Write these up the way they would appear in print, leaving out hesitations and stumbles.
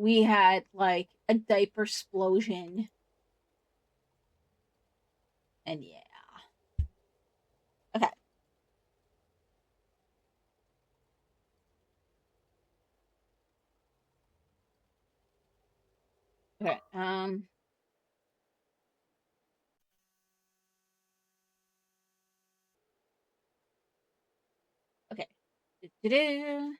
we had like a diaper explosion. And yeah. Okay. Okay. Okay. Do-do-do.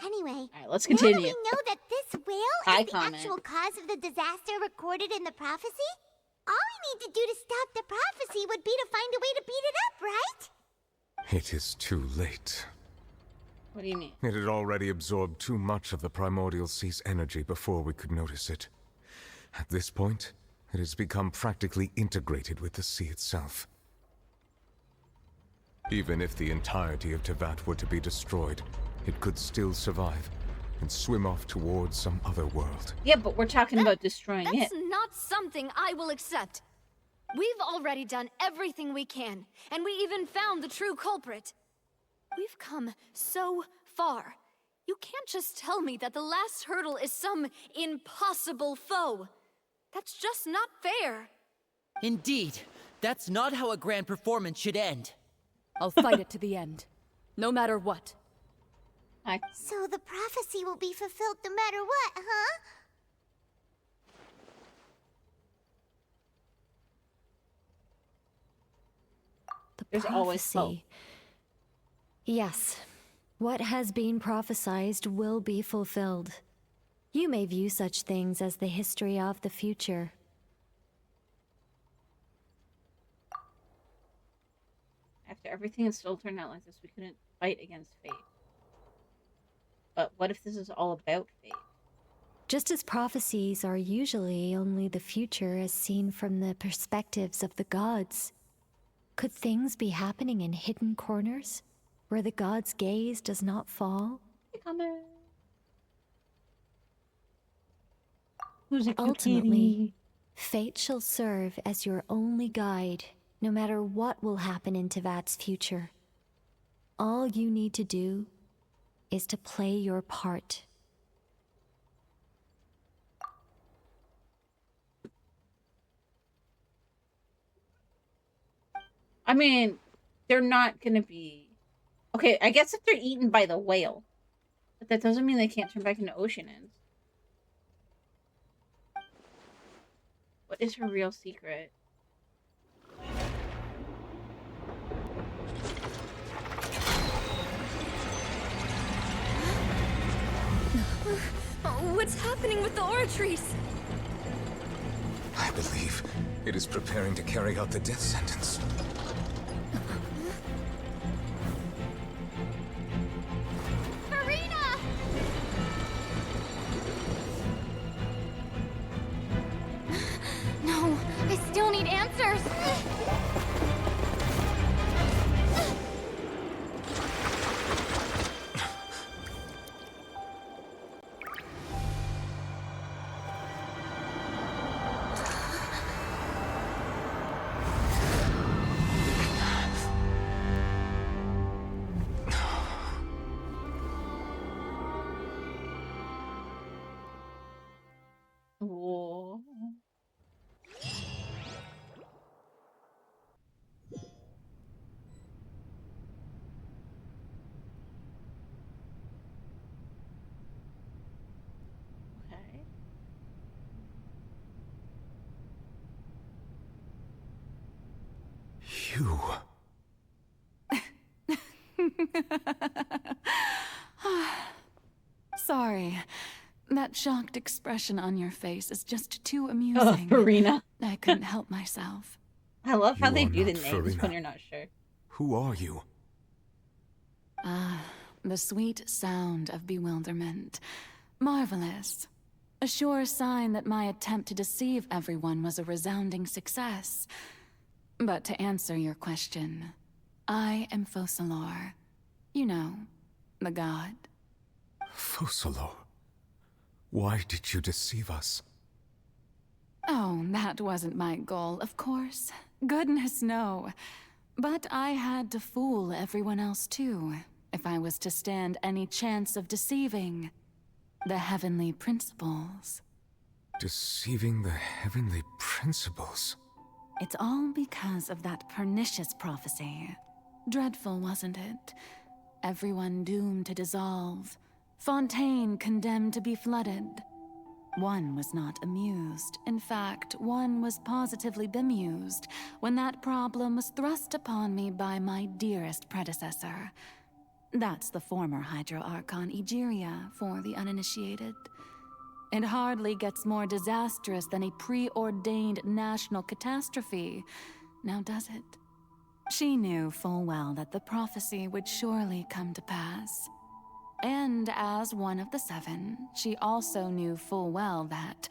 Anyway, All right, let's now that continue. we know that this whale I is the comment. actual cause of the disaster recorded in the prophecy, all we need to do to stop the prophecy would be to find a way to beat it up, right? It is too late. What do you mean? It had already absorbed too much of the primordial sea's energy before we could notice it. At this point, it has become practically integrated with the sea itself. Even if the entirety of Tevat were to be destroyed, it could still survive and swim off towards some other world. Yeah, but we're talking about destroying it. That's not something I will accept. We've already done everything we can, and we even found the true culprit. We've come so far. You can't just tell me that the last hurdle is some impossible foe. That's just not fair. Indeed, that's not how a grand performance should end. I'll fight it to the end, no matter what. So the prophecy will be fulfilled no matter what, huh? There's always hope. Yes. What has been prophesied will be fulfilled. You may view such things as the history of the future. After everything had still turned out like this, we couldn't fight against fate. But what if this is all about fate? Just as prophecies are usually only the future as seen from the perspectives of the gods, could things be happening in hidden corners, where the gods' gaze does not fall? Ultimately, fate shall serve as your only guide, no matter what will happen in Tevat's future. All you need to do is to play your part. I mean, they're not gonna be... Okay, I guess if they're eaten by the whale. But that doesn't mean they can't turn back into ocean ends. What is her real secret? What's happening with the oratories? I believe it is preparing to carry out the death sentence. Marina! No, I still need answers. Whoa. Okay. You... Sorry. That shocked expression on your face is just too amusing. Farina. I couldn't help myself. I love how You they are do the not names when Farina. you're not sure. Who are you? The sweet sound of bewilderment. Marvelous. A sure sign that my attempt to deceive everyone was a resounding success. But to answer your question, I am Focalor. You know, the god. Focalor. Why did you deceive us? Oh, that wasn't my goal, of course. Goodness, no. But I had to fool everyone else too, if I was to stand any chance of deceiving. The heavenly principles. Deceiving the heavenly principles. It's all because of that pernicious prophecy. Dreadful, wasn't it? Everyone doomed to dissolve. Fontaine condemned to be flooded. One was not amused. In fact, one was positively bemused when that problem was thrust upon me by my dearest predecessor. That's the former Hydro Archon Egeria for the uninitiated. It hardly gets more disastrous than a preordained national catastrophe, now does it? She knew full well that the prophecy would surely come to pass. And as one of the seven, she also knew full well that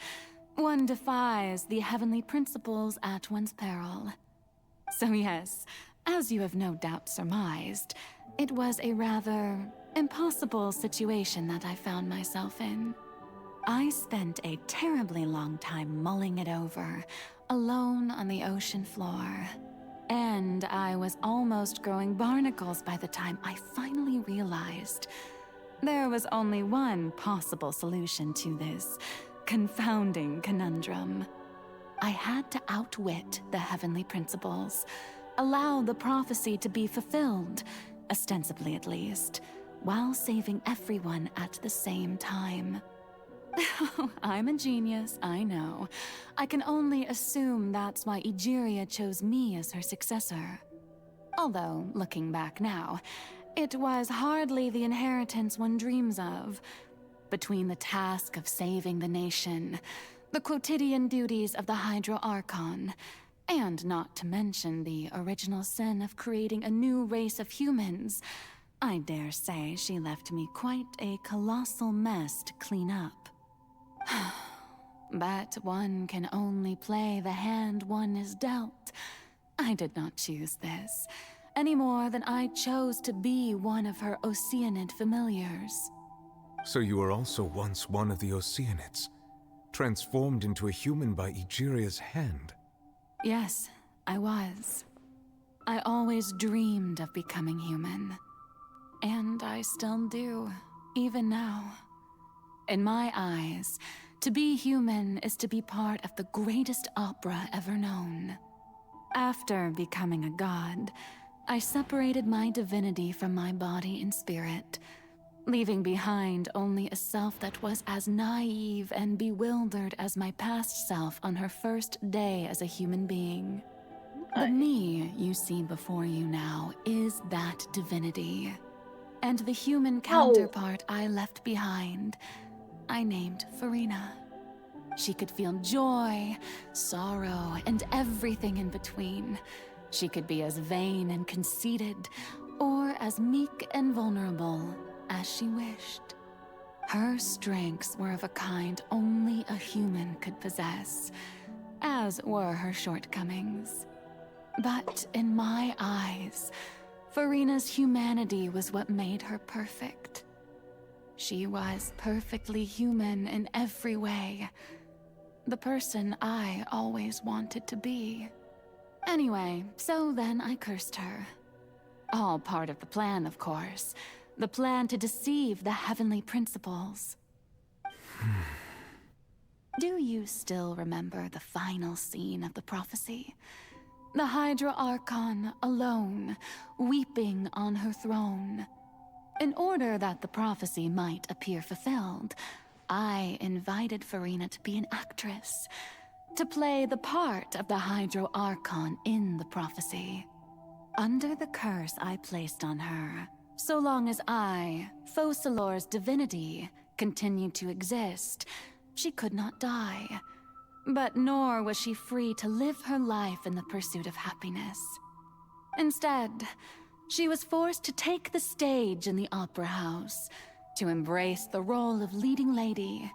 one defies the heavenly principles at one's peril. So yes, as you have no doubt surmised, it was a rather impossible situation that I found myself in. I spent a terribly long time mulling it over, alone on the ocean floor. And I was almost growing barnacles by the time I finally realized there was only one possible solution to this confounding conundrum. I had to outwit the heavenly principles, allow the prophecy to be fulfilled, ostensibly at least, while saving everyone at the same time. I'm a genius, I know. I can only assume that's why Egeria chose me as her successor. Although, looking back now, it was hardly the inheritance one dreams of. Between the task of saving the nation, the quotidian duties of the Hydro Archon, and not to mention the original sin of creating a new race of humans, I dare say she left me quite a colossal mess to clean up. But one can only play the hand one is dealt. I did not choose this, any more than I chose to be one of her Oceanid familiars. So you were also once one of the Oceanids, transformed into a human by Egeria's hand. Yes, I was. I always dreamed of becoming human. And I still do, even now. In my eyes, to be human is to be part of the greatest opera ever known. After becoming a god, I separated my divinity from my body and spirit, leaving behind only a self that was as naive and bewildered as my past self on her first day as a human being. The me you see before you now is that divinity. And the human counterpart I left behind, I named Farina. She could feel joy, sorrow, and everything in between. She could be as vain and conceited, or as meek and vulnerable as she wished. Her strengths were of a kind only a human could possess, as were her shortcomings. But in my eyes, Farina's humanity was what made her perfect. She was perfectly human in every way. The person I always wanted to be. Anyway, so then I cursed her. All part of the plan, of course. The plan to deceive the heavenly principles. Do you still remember the final scene of the prophecy? The Hydra Archon alone, weeping on her throne. In order that the prophecy might appear fulfilled, I invited Farina to be an actress, to play the part of the Hydro Archon in the prophecy. Under the curse I placed on her, so long as I, Focalor's divinity, continued to exist, she could not die. But nor was she free to live her life in the pursuit of happiness. Instead, she was forced to take the stage in the opera house, to embrace the role of leading lady,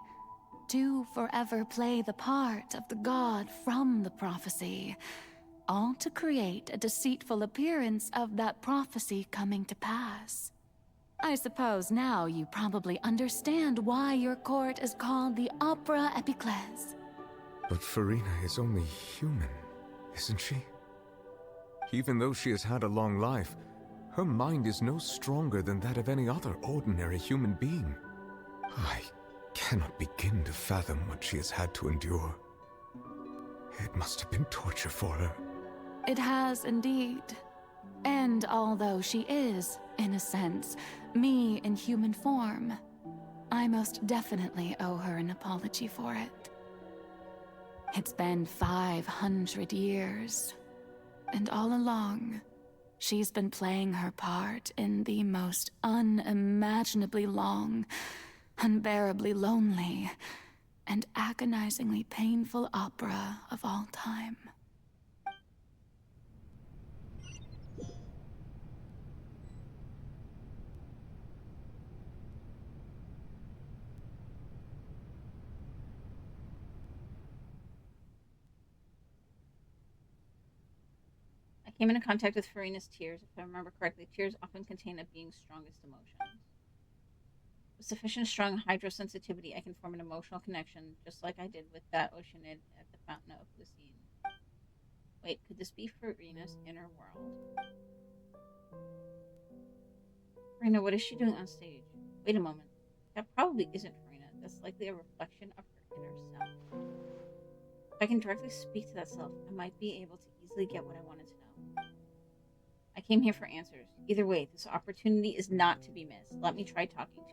to forever play the part of the god from the prophecy, all to create a deceitful appearance of that prophecy coming to pass. I suppose now you probably understand why your court is called the Opera Epiclese. But Farina is only human, isn't she? Even though she has had a long life, her mind is no stronger than that of any other ordinary human being. I cannot begin to fathom what she has had to endure. It must have been torture for her. It has indeed. And although she is, in a sense, me in human form, I most definitely owe her an apology for it. It's been 500 years, and all along, she's been playing her part in the most unimaginably long, unbearably lonely, and agonizingly painful opera of all time. I came into contact with Farina's tears. If I remember correctly, tears often contain a being's strongest emotions. With sufficient strong hydrosensitivity, I can form an emotional connection, just like I did with that oceanid at the Fountain of Lucine. Wait, could this be Farina's inner world? Farina, what is she doing on stage? Wait a moment. That probably isn't Farina. That's likely a reflection of her inner self. If I can directly speak to that self, I might be able to easily get what I wanted to know. I came here for answers. Either way, this opportunity is not to be missed. Let me try talking to her.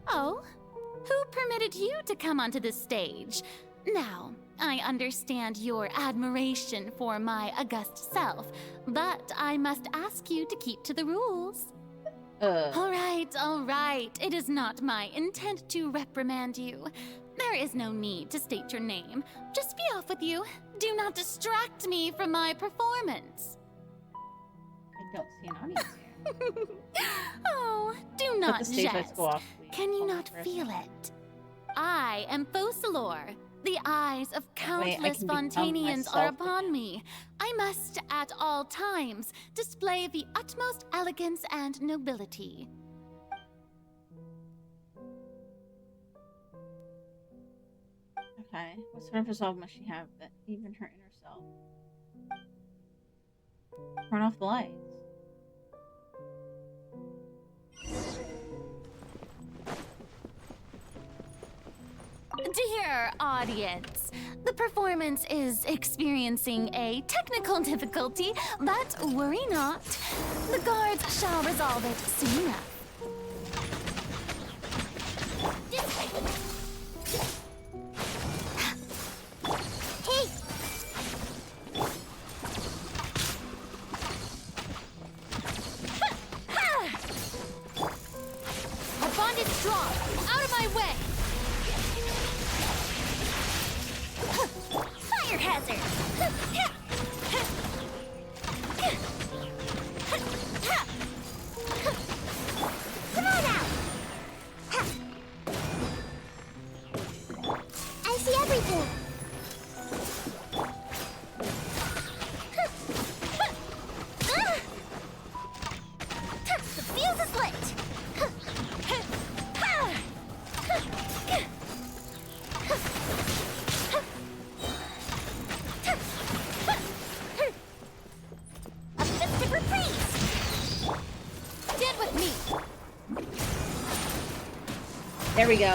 Oh, who permitted you to come onto the stage? Now, I understand your admiration for my august self, but I must ask you to keep to the rules. All right. It is not my intent to reprimand you. There is no need to state your name. Just be off with you. Do not distract me from my performance. I don't see an audience here. Oh, do Let not the stage lights jest. go off, please. Can you Hold not for a feel second. it? I am Focalor. The eyes of countless can become Fontanians are myself upon again. me. I must, at all times, display the utmost elegance and nobility. Okay. What sort of resolve must she have that even her inner self? Turn off the lights. Dear audience, the performance is experiencing a technical difficulty, but worry not. The guards shall resolve it soon enough. Hey! Our bond is strong. Out of my way! Fire hazard! Come on out! I see everything! The fuse is lit! A festive reprise! Stand with me! There we go.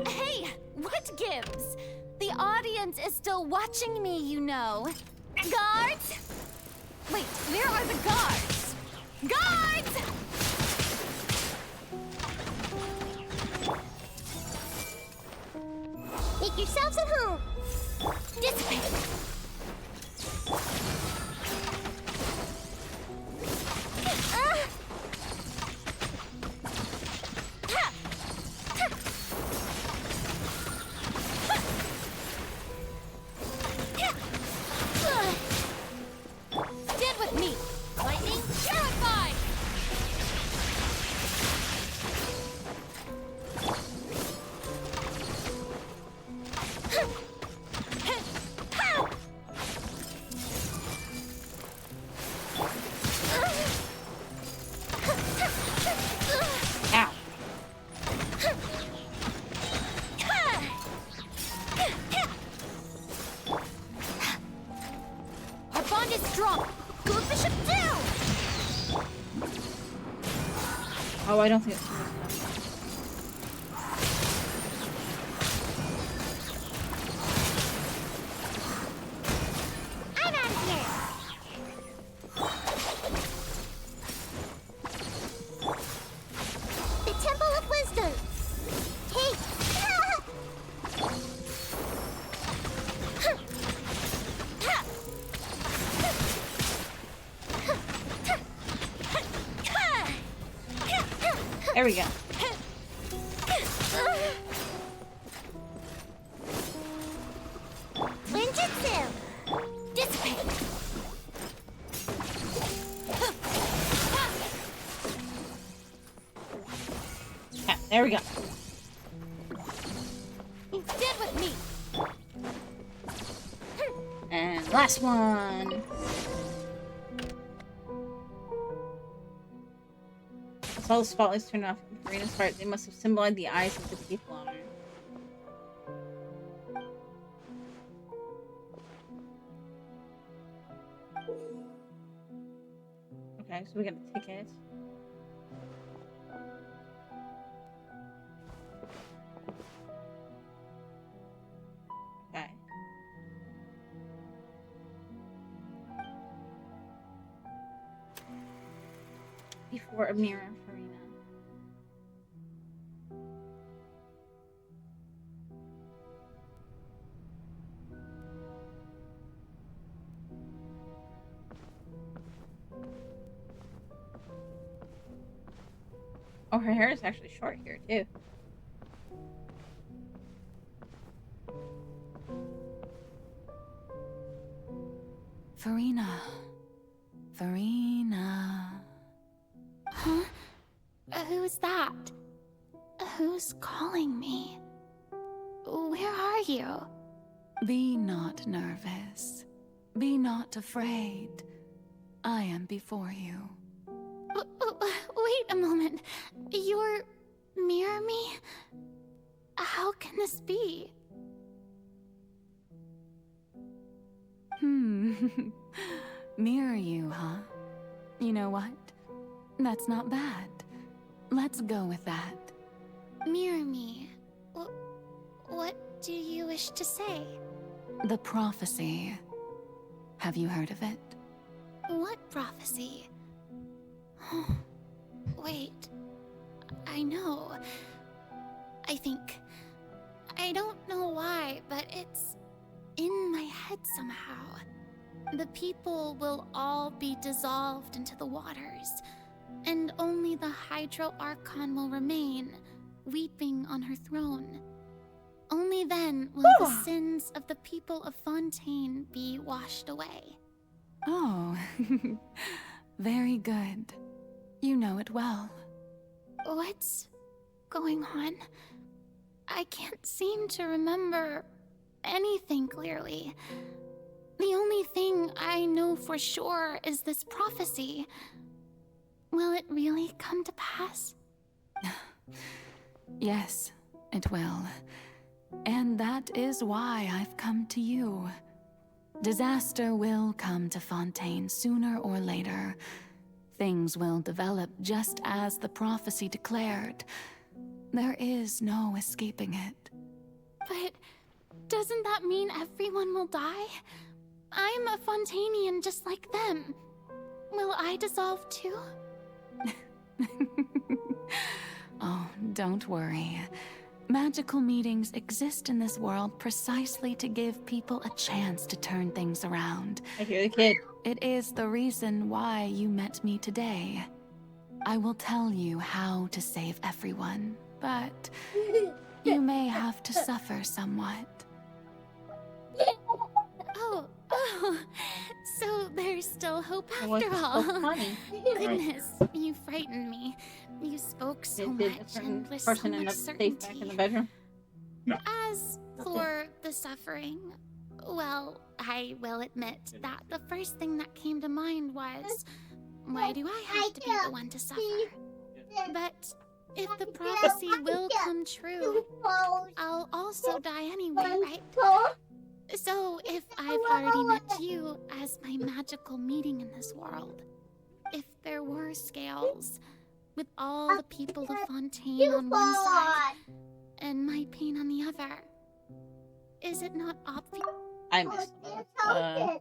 Hey, what gives? The audience is still watching me, you know. Guards? Wait, where are the guards? Guards! Make yourselves at home! Dissipate! Stand with me! Lightning, purified! Oh, I don't think it's supposed to. I'm out of here. The Temple of Wisdom. Take. There we go. Ninjutsu. Dissipate. Yeah, there we go. Stand with me. And last one. As all the spotlights turned off in Farina's heart, they must have symbolized the eyes of the people on her. Okay, so we got a ticket. Okay. Before a mirror, Farina. Oh, her hair is actually short here, too. Farina. Farina. Huh? Who's that? Who's calling me? Where are you? Be not nervous. Be not afraid. I am before you. Wait a moment. You're... Mirror me? How can this be? Mirror you, huh? You know what? That's not bad. Let's go with that. Mirror me. What do you wish to say? The prophecy. Have you heard of it? What prophecy? Wait. I know. I think... I don't know why, but it's in my head somehow. The people will all be dissolved into the waters, and only the Hydro Archon will remain, weeping on her throne. Only then will the sins of the people of Fontaine be washed away. Oh, very good. You know it well. What's going on? I can't seem to remember anything clearly. The only thing I know for sure is this prophecy. Will it really come to pass? Yes, it will. And that is why I've come to you. Disaster will come to Fontaine sooner or later. Things will develop just as the prophecy declared. There is no escaping it. But doesn't that mean everyone will die? I'm a Fontainian just like them. Will I dissolve too? Oh, don't worry. Magical meetings exist in this world precisely to give people a chance to turn things around. I hear the kid. It is the reason why you met me today. I will tell you how to save everyone, but you may have to suffer somewhat. Oh, so there's still hope What's after so all. funny? Goodness, you frightened me. You spoke so Did a much certain and with so person end much up safe back in the certainty. bedroom? As for the suffering, well, I will admit that the first thing that came to mind was, why do I have to be the one to suffer? But if the prophecy will come true, I'll also die anyway, right? So if I've already met you as my magical meeting in this world, if there were scales, with all the people of Fontaine on one side and my pain on the other. Is it not obvious? I missed them. Okay.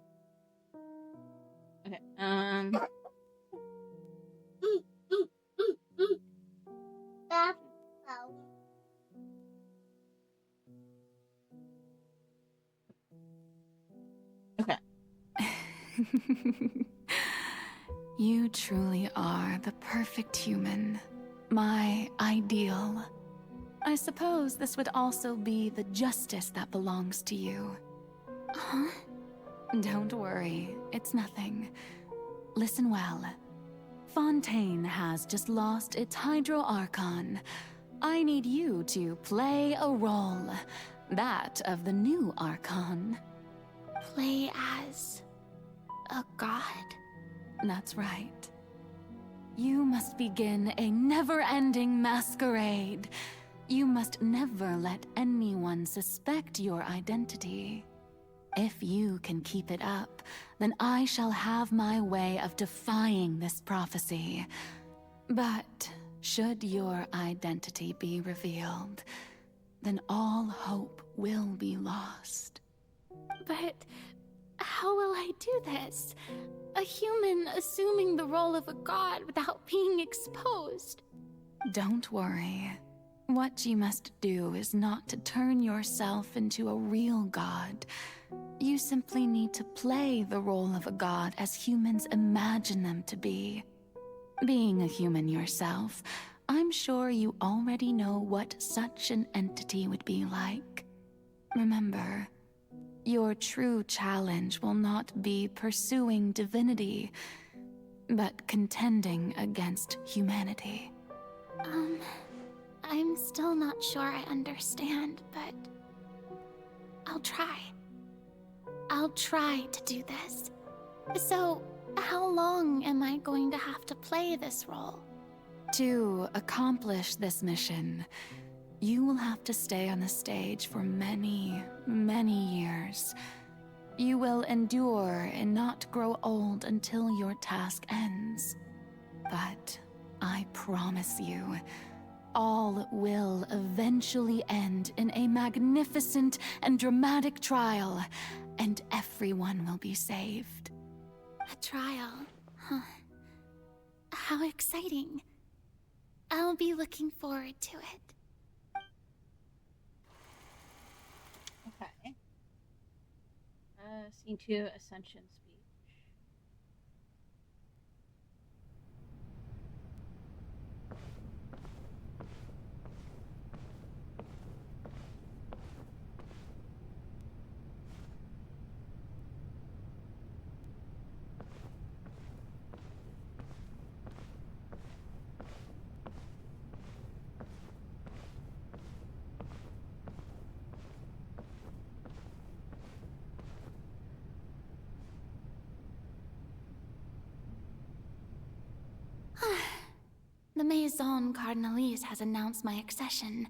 Okay. You truly are the perfect human. My ideal. I suppose this would also be the justice that belongs to you. Huh? Don't worry, it's nothing. Listen well. Fontaine has just lost its Hydro Archon. I need you to play a role. That of the new Archon. Play as a god? That's right. You must begin a never-ending masquerade. You must never let anyone suspect your identity. If you can keep it up, then I shall have my way of defying this prophecy. But should your identity be revealed, then all hope will be lost. But how will I do this? A human assuming the role of a god without being exposed. Don't worry. What you must do is not to turn yourself into a real god. You simply need to play the role of a god as humans imagine them to be. Being a human yourself, I'm sure you already know what such an entity would be like. Remember, your true challenge will not be pursuing divinity, but contending against humanity. I'm still not sure I understand, but I'll try. I'll try to do this. So, how long am I going to have to play this role? To accomplish this mission, you will have to stay on the stage for many, many years. You will endure and not grow old until your task ends. But I promise you, all will eventually end in a magnificent and dramatic trial, and everyone will be saved. A trial, huh? How exciting. I'll be looking forward to it. Okay. Scene 2, Ascension speech. The Maison Cardinalise has announced my accession,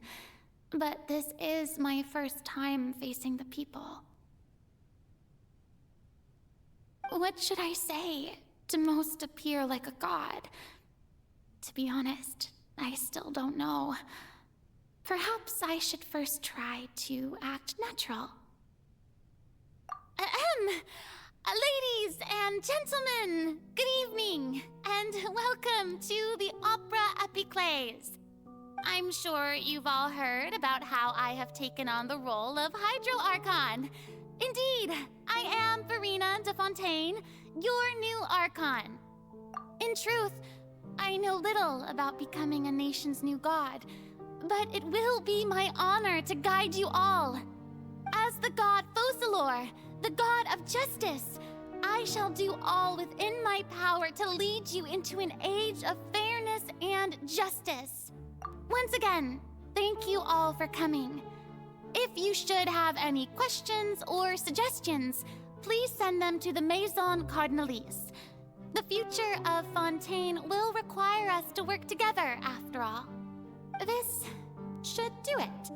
but this is my first time facing the people. What should I say to most appear like a god? To be honest, I still don't know. Perhaps I should first try to act natural. Ladies and gentlemen, good evening, and welcome to the Opera Epiclese. I'm sure you've all heard about how I have taken on the role of Hydro Archon. Indeed, I am Verena de Fontaine, your new Archon. In truth, I know little about becoming a nation's new god, but it will be my honor to guide you all. As the god Focalor, the god of justice, I shall do all within my power to lead you into an age of fairness and justice. Once again, thank you all for coming. If you should have any questions or suggestions, please send them to the Maison Cardinalise. The future of Fontaine will require us to work together, after all. This should do it.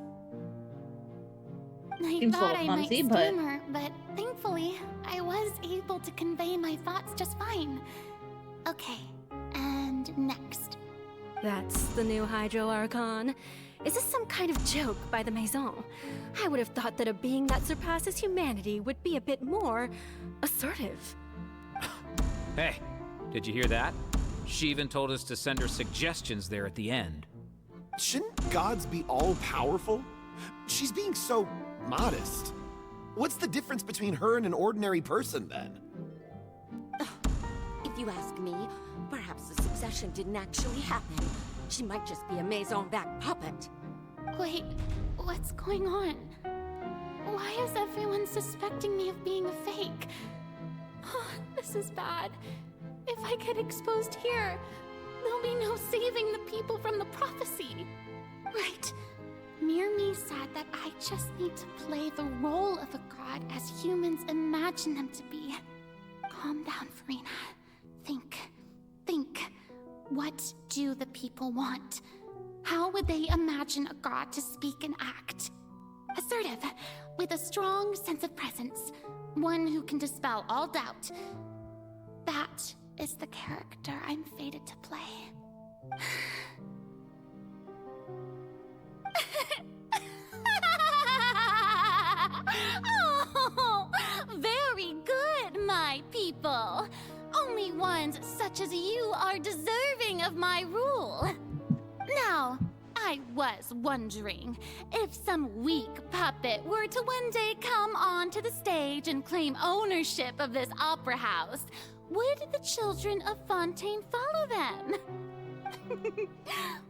I Seems a thought little I might clumsy, but- stammer, but thankfully, I was able to convey my thoughts just fine. Okay, and next. That's the new Hydro Archon. Is this some kind of joke by the Maison? I would have thought that a being that surpasses humanity would be a bit more assertive. Hey, did you hear that? She even told us to send her suggestions there at the end. Shouldn't gods be all-powerful? She's being so modest. What's the difference between her and an ordinary person, then? If you ask me, perhaps the succession didn't actually happen. She might just be a Maison back puppet. Wait, what's going on? Why is everyone suspecting me of being a fake? Oh, this is bad. If I get exposed here, there'll be no saving the people from the prophecy. Right. Mirmi said that I just need to play the role of a god as humans imagine them to be. Calm down, Farina. Think. What do the people want? How would they imagine a god to speak and act? Assertive, with a strong sense of presence. One who can dispel all doubt. That is the character I'm fated to play. Oh, very good, my people. Only ones such as you are deserving of my rule. Now, I was wondering if some weak puppet were to one day come onto the stage and claim ownership of this opera house, would the children of Fontaine follow them?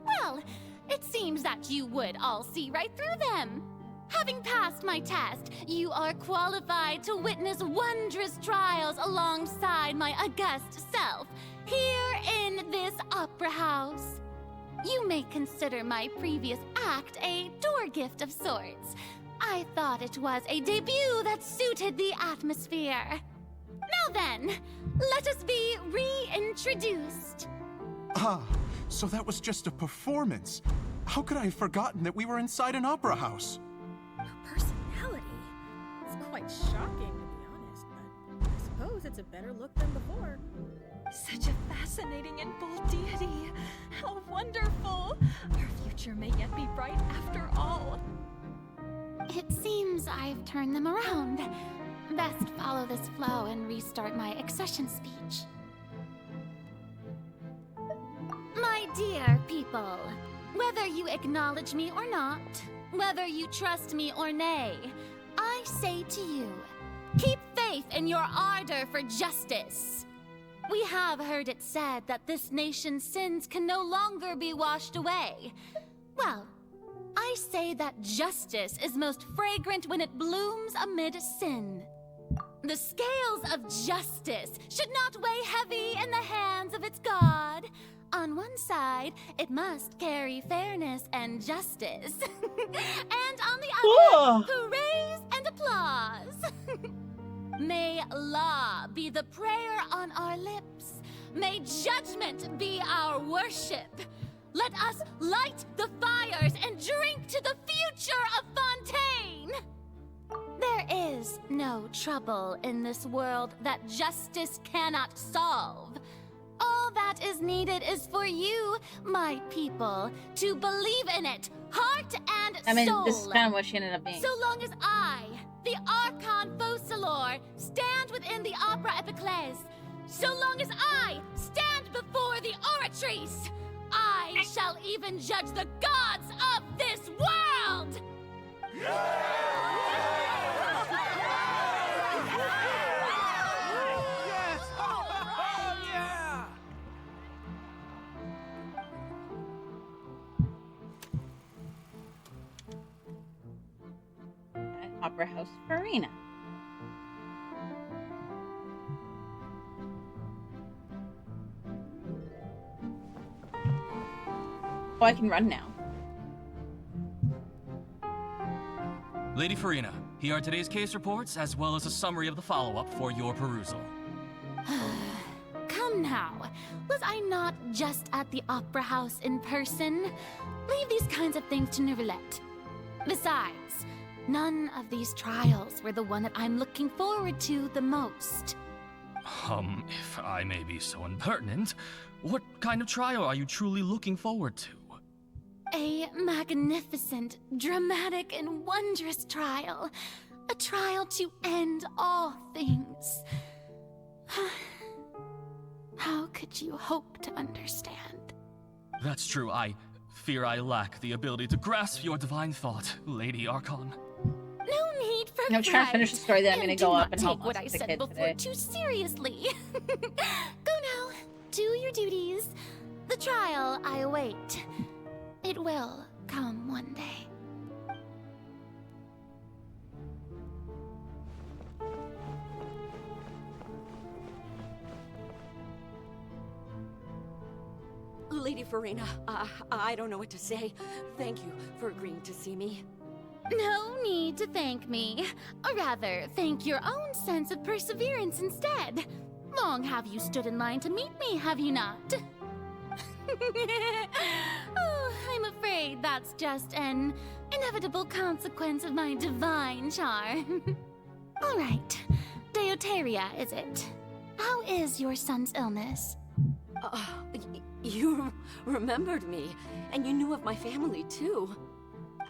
Well, it seems that you would all see right through them. Having passed my test, you are qualified to witness wondrous trials alongside my august self, here in this opera house. You may consider my previous act a door gift of sorts. I thought it was a debut that suited the atmosphere. Now then, let us be reintroduced. Ah, so that was just a performance. How could I have forgotten that we were inside an opera house? Personality? It's quite shocking, to be honest, but I suppose it's a better look than before. Such a fascinating and bold deity. How wonderful! Our future may yet be bright after all. It seems I've turned them around. Best follow this flow and restart my accession speech. My dear people, whether you acknowledge me or not, whether you trust me or nay, I say to you, keep faith in your ardor for justice. We have heard it said that this nation's sins can no longer be washed away. Well, I say that justice is most fragrant when it blooms amid sin. The scales of justice should not weigh heavy in the hands of its God. On one side, it must carry fairness and justice. And on the other, praise and applause. May law be the prayer on our lips. May judgment be our worship. Let us light the fires and drink to the future of Fontaine. There is no trouble in this world that justice cannot solve. All that is needed is for you, my people, to believe in it, heart and soul. This is kind of what she ended up being. So long as I, the Archon Focalor, stand within the Opera Epiclese, so long as I stand before the Oratrice, I shall even judge the gods of this world! Opera House Farina. Oh, I can run now. Lady Farina, here are today's case reports, as well as a summary of the follow-up for your perusal. Come now, was I not just at the Opera House in person? Leave these kinds of things to Neuvillette. Besides, none of these trials were the one that I'm looking forward to the most. If I may be so impertinent, what kind of trial are you truly looking forward to? A magnificent, dramatic, and wondrous trial. A trial to end all things. How could you hope to understand? That's true. I fear I lack the ability to grasp your divine thought, Lady Archon. No need for I'm trying to finish the story, then I'm gonna go up and help take what I the said kid before today. too seriously. Go now. Do your duties. The trial I await. It will come one day. Lady Farina, I don't know what to say. Thank you for agreeing to see me. No need to thank me. Or rather, thank your own sense of perseverance instead. Long have you stood in line to meet me, have you not? Oh, I'm afraid that's just an inevitable consequence of my divine charm. All right, Deoteria, is it? How is your son's illness? You remembered me, and you knew of my family, too.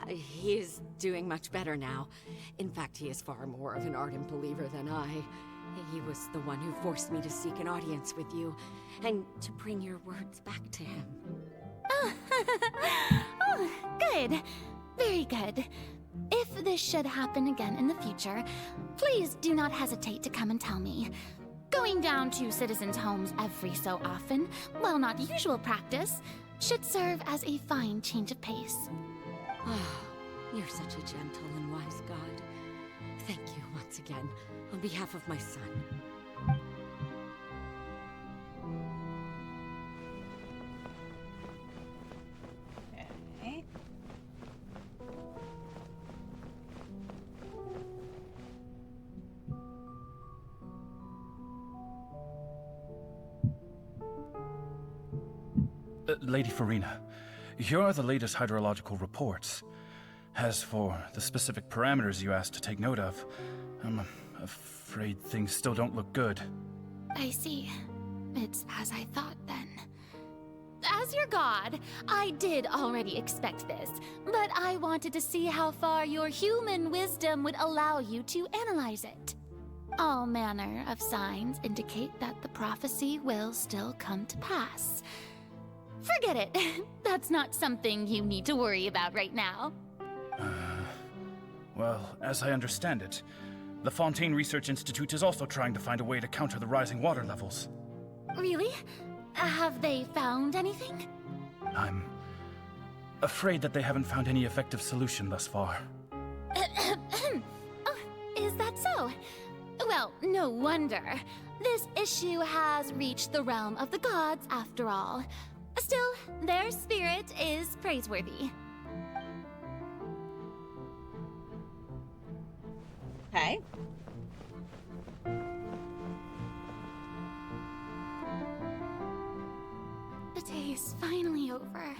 He is doing much better now. In fact, he is far more of an ardent believer than I. He was the one who forced me to seek an audience with you, and to bring your words back to him. Oh, good. Very good. If this should happen again in the future, please do not hesitate to come and tell me. Going down to citizens' homes every so often, while not usual practice, should serve as a fine change of pace. Oh, you're such a gentle and wise god. Thank you once again, on behalf of my son. Okay. Lady Farina, here are the latest hydrological reports. As for the specific parameters you asked to take note of, I'm afraid things still don't look good. I see. It's as I thought then. As your god, I did already expect this, but I wanted to see how far your human wisdom would allow you to analyze it. All manner of signs indicate that the prophecy will still come to pass. Forget it. That's not something you need to worry about right now. Well, as I understand it, the Fontaine Research Institute is also trying to find a way to counter the rising water levels. Really? Have they found anything? I'm afraid that they haven't found any effective solution thus far. Oh, is that so? Well, no wonder. This issue has reached the realm of the gods, after all. Still, their spirit is praiseworthy. Okay. The day is finally over.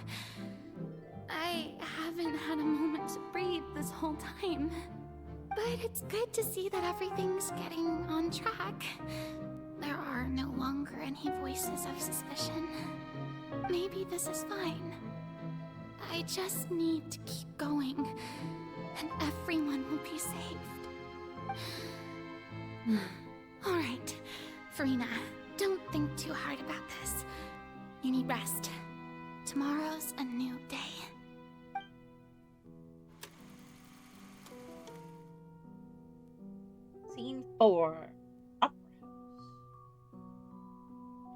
I haven't had a moment to breathe this whole time. But it's good to see that everything's getting on track. There are no longer any voices of suspicion. Maybe this is fine. I just need to keep going, and everyone will be saved. All right, Farina, don't think too hard about this. You need rest. Tomorrow's a new day. Scene 4.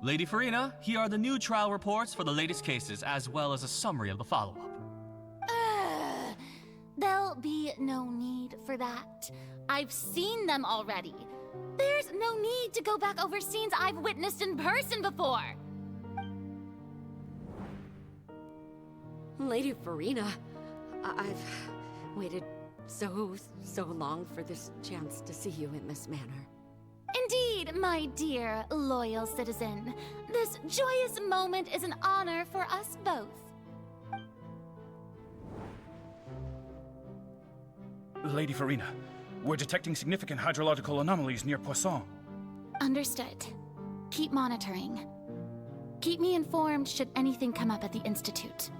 Lady Farina, here are the new trial reports for the latest cases, as well as a summary of the follow-up. There'll be no need for that. I've seen them already. There's no need to go back over scenes I've witnessed in person before. Lady Farina, I've waited so long for this chance to see you in this manner. Indeed, my dear, loyal citizen. This joyous moment is an honor for us both. Lady Farina, we're detecting significant hydrological anomalies near Poisson. Understood. Keep monitoring. Keep me informed should anything come up at the Institute.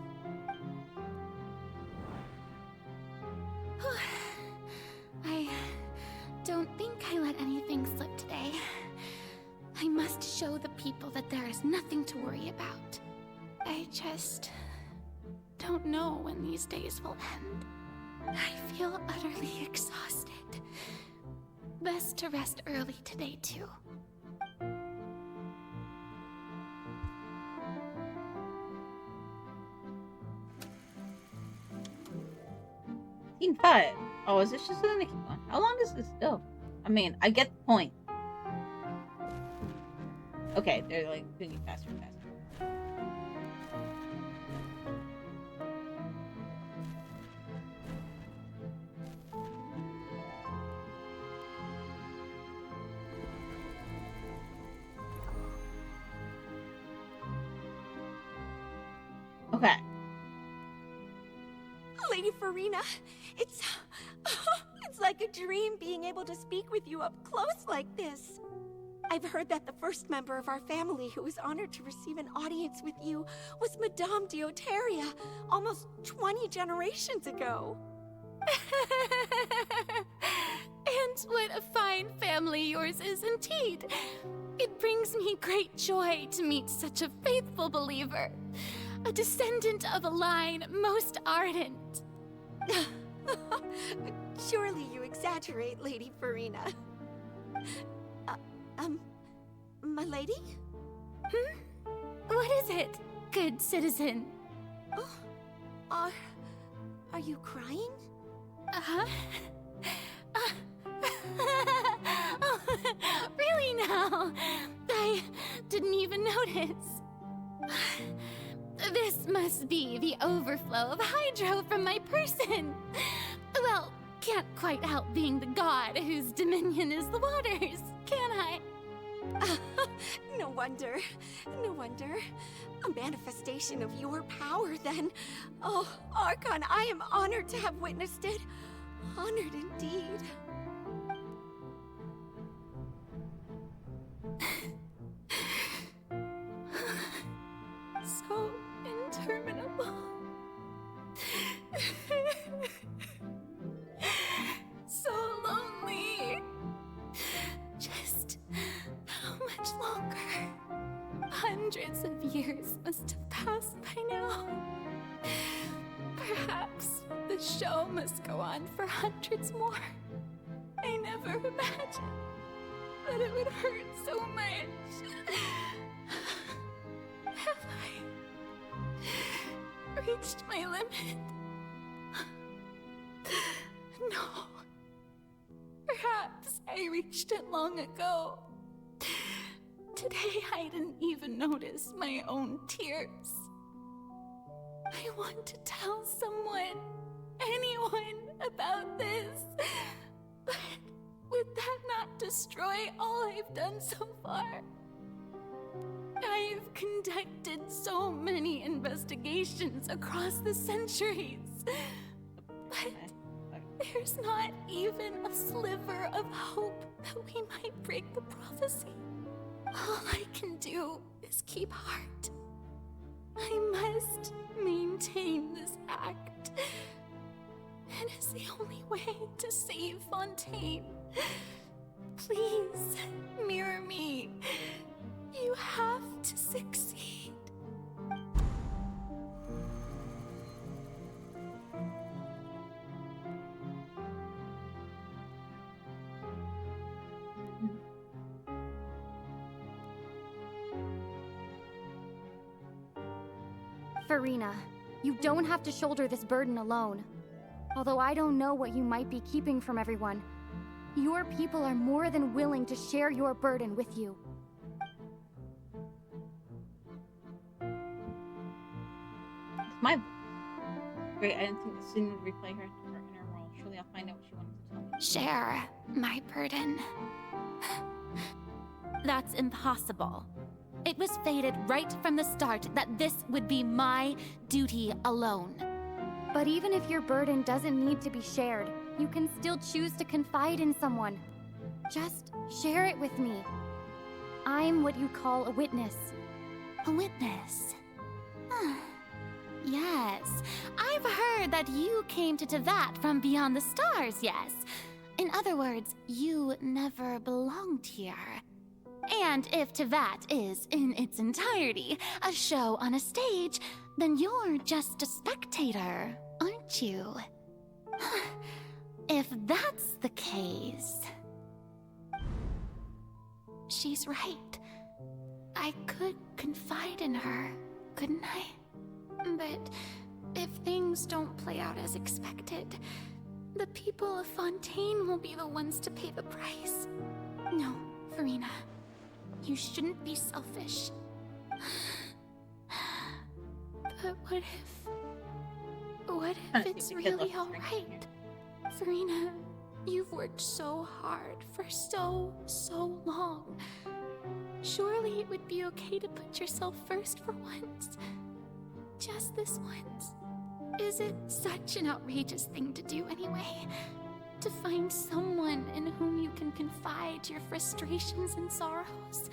I don't think I let anything slip today. I must show the people that there is nothing to worry about. I just don't know when these days will end. I feel utterly exhausted. Best to rest early today, too. Scene 5. Oh, is this just gonna keep going? How long is this still? I mean, I get the point. Okay, they're like doing it faster and faster. Okay. Lady Farina, it's like a dream being able to speak with you up close like this. I've heard that the first member of our family who was honored to receive an audience with you was Madame Dioteria, almost 20 generations ago. And what a fine family yours is indeed. It brings me great joy to meet such a faithful believer. A descendant of a line most ardent. Surely you exaggerate, Lady Farina. My lady? What is it, good citizen? Oh, are you crying? Uh-huh. Oh, really now? I didn't even notice. This must be the overflow of hydro from my person. Well, can't quite help being the god whose dominion is the waters, can I? No wonder. No wonder. A manifestation of your power, then. Oh, Archon, I am honored to have witnessed it. Honored indeed. So interminable. So lonely. Just how much longer? Hundreds of years must have passed by now. Perhaps the show must go on for hundreds more. I never imagined that it would hurt so much. Have I reached my limit? No. Perhaps I reached it long ago. Today I didn't even notice my own tears. I want to tell someone, anyone, about this. But would that not destroy all I've done so far? I've conducted so many investigations across the centuries. But there's not even a sliver of hope that we might break the prophecy. All I can do is keep heart. I must maintain this act. It is the only way to save Fontaine. Please, mirror me. You have to succeed. Farina, you don't have to shoulder this burden alone. Although I don't know what you might be keeping from everyone, your people are more than willing to share your burden with you. It's my great. I didn't think the scene would replay her inner world. Surely I'll find out what she wanted to tell me. Share my burden. That's impossible. It was fated right from the start that this would be my duty alone. But even if your burden doesn't need to be shared, you can still choose to confide in someone. Just share it with me. I'm what you'd call a witness. A witness? Yes, I've heard that you came to Tevat from beyond the stars, yes. In other words, you never belonged here. And if Tevat is, in its entirety, a show on a stage, then you're just a spectator, aren't you? If that's the case... She's right. I could confide in her, couldn't I? But if things don't play out as expected, the people of Fontaine will be the ones to pay the price. No, Farina. You shouldn't be selfish. But what if it's really alright? Farina, you've worked so hard for so long. Surely it would be okay to put yourself first for once. Just this once. Is it such an outrageous thing to do anyway? To find someone in whom you can confide your frustrations and sorrows?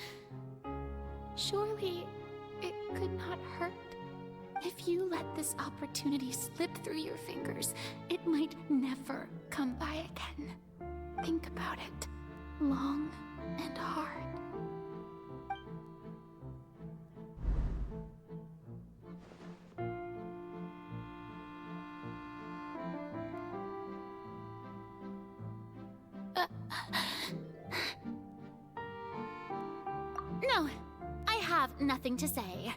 Surely it could not hurt. If you let this opportunity slip through your fingers, it might never come by again. Think about it long and hard. No, I have nothing to say.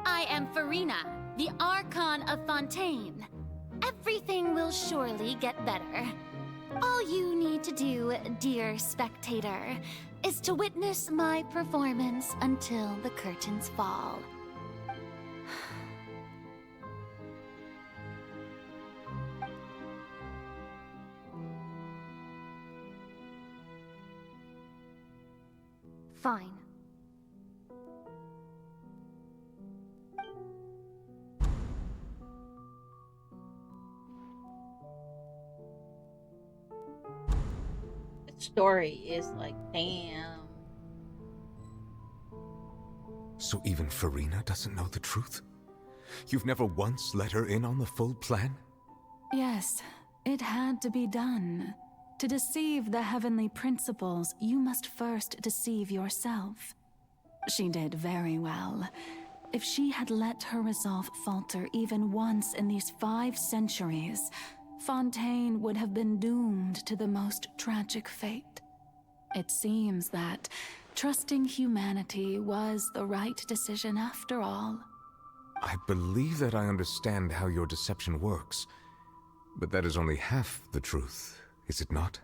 I am Farina, the Archon of Fontaine. Everything will surely get better. All you need to do, dear spectator, is to witness my performance until the curtains fall. Fine. Story is like, damn. So even Farina doesn't know the truth? You've never once let her in on the full plan? Yes, it had to be done. To deceive the heavenly principles, you must first deceive yourself. She did very well. If she had let her resolve falter even once in these 5 centuries, Fontaine would have been doomed to the most tragic fate. It seems that trusting humanity was the right decision after all. I believe that I understand how your deception works, but that is only half the truth, is it not?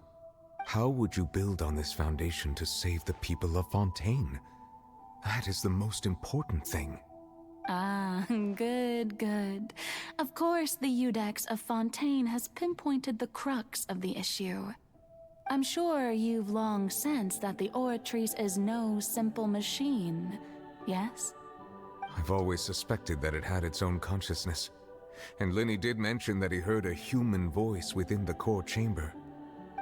How would you build on this foundation to save the people of Fontaine? That is the most important thing. Ah, good. Of course, the Iudex of Fontaine has pinpointed the crux of the issue. I'm sure you've long sensed that the Oratrice is no simple machine, yes? I've always suspected that it had its own consciousness. And Lenny did mention that he heard a human voice within the core chamber.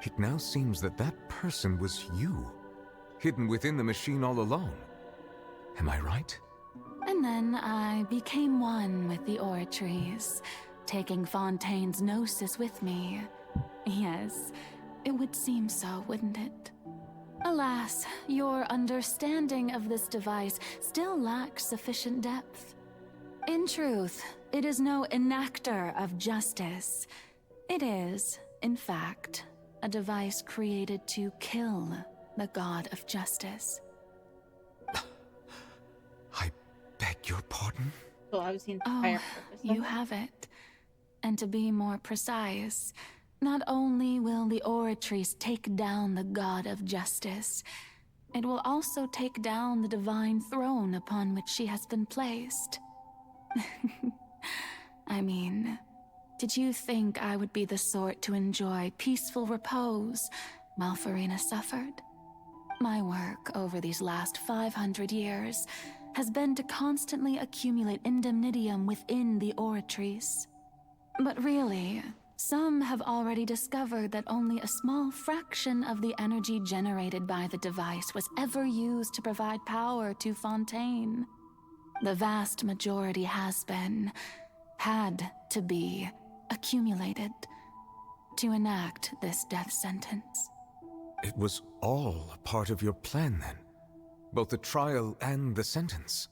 It now seems that that person was you, hidden within the machine all along. Am I right? And then I became one with the Oratrice, taking Fontaine's gnosis with me. Yes, it would seem so, wouldn't it? Alas, your understanding of this device still lacks sufficient depth. In truth, it is no enactor of justice. It is, in fact, a device created to kill the god of justice. I beg your pardon? So I was the entire purpose of you it? have it. And to be more precise, not only will the Oratrice take down the god of justice, it will also take down the divine throne upon which she has been placed. I mean, did you think I would be the sort to enjoy peaceful repose while Farina suffered? My work over these last 500 years has been to constantly accumulate indemnitium within the Oratrice. But really, some have already discovered that only a small fraction of the energy generated by the device was ever used to provide power to Fontaine. The vast majority had to be, accumulated to enact this death sentence. It was all a part of your plan, then? Both the trial and the sentence?